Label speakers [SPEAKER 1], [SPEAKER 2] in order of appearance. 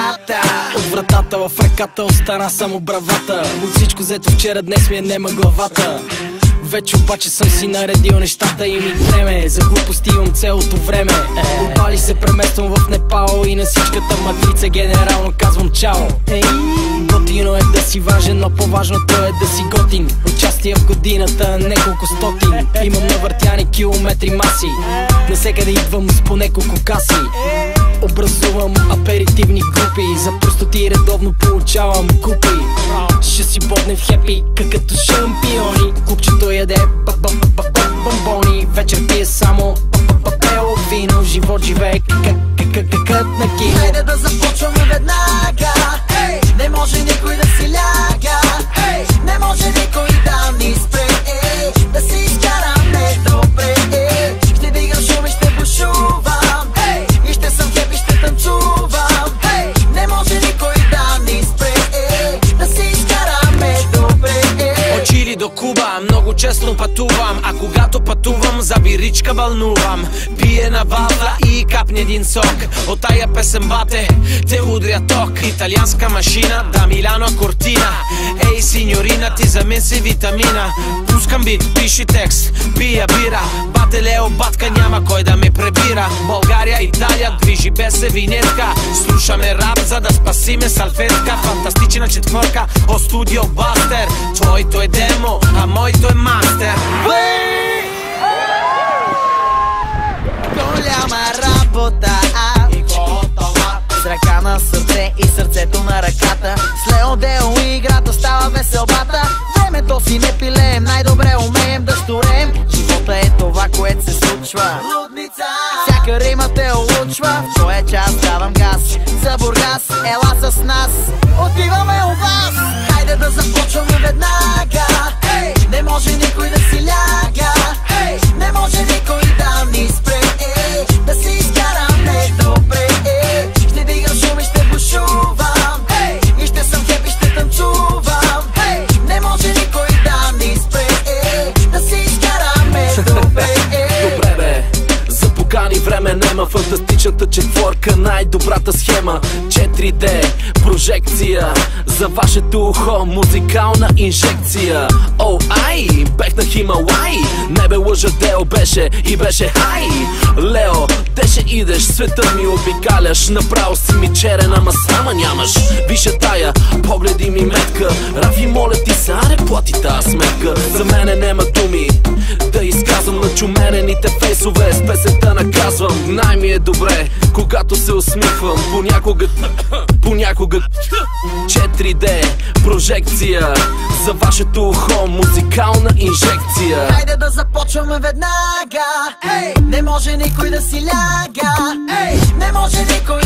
[SPEAKER 1] ръката. От вратата в ръката остана само бравата. От всичко взето вчера днес ми е нема главата. Вече обаче съм си наредил нещата и ми време. За глупости имам цялото време. Обали се премествам в Непал и на всичката матрица генерално казвам чао. Готино е да си важен, но по-важното е да си готин. Участие в годината неколко стотин. Имам навъртяни километри маси. Насекъде идвам с по неколко каси. Образувам аперитивни групи. За простоти редовно получавам купи. Ще си бодне в хепи, като шампиони. Купчето яде бомбони. Вечер пие само бело вино. Живот живее кът на кино.
[SPEAKER 2] Хайде да започваме веднага. Не може никой да си ляга. Не може никой да ни спре. Да си изкараме добре. Ще дигам шум и ще бушувам. И ще съм хеп и ще танцувам. Не може никой да ни спре. Да си изкараме добре.
[SPEAKER 3] От Чили до Куба много често пътувам. А когато пътувам за биричка бълнувам. Пие на валта и капне един сок. От тая песен бате те удря ток. Италианска машина, да Милано Кортина. Ей синьорина, ти за мен си витамина. Пускам бит, пиши текст, пия бира. Бате Лео, батка, няма кой да ме пребира. България, Италия, движи без се винетка. Слушаме рап, за да спасиме салфетка. Фантастична четвърка от студио Бастер. Твоето е демо, а моето е мастер.
[SPEAKER 2] Голяма работа, и готова. С ръка на сърце и сърцето на ръката. С Лео Део играта става веселбата. Времето си не пилеем, най-добре умеем да щурем. Живота е това, което се случва. Лудница. Всяка рима те улучва. В твоя час давам газ. За Бургас, ела с нас. Отиваме у вас. Хайде да започваме веднага. Не може никой да си ляга. Не може никой да ни спре. Да си изкараме добре. Ще дигам шум и ще бушувам. И ще съм хеп и ще танцувам. Не може никой да ни спре. Да си изкараме добре.
[SPEAKER 4] Добре бе, за покани време нема. Фантастичната четворка, най-добрата схема. 4D, прожекция. За вашето ухо, музикална инжекция. О, ай, бех на Хималай. Не бе лъжа, Део беше и беше хай. Лео, те ще идеш, света ми обикаляш. Направо си ми черен, ама срама нямаш. Виша тая, погледи ми метка. Рафи, моля ти се, аре плати тази сметка. За мене нема думи да изказвам на чуменените фейсове. С песента наказвам, най-ми е добре, когато се усмихвам. Понякога 4D, прожекция. За вашето ухо, музикална инжекция.
[SPEAKER 2] Хайде да започваме веднага. Не може никой да си ляга. Не може никой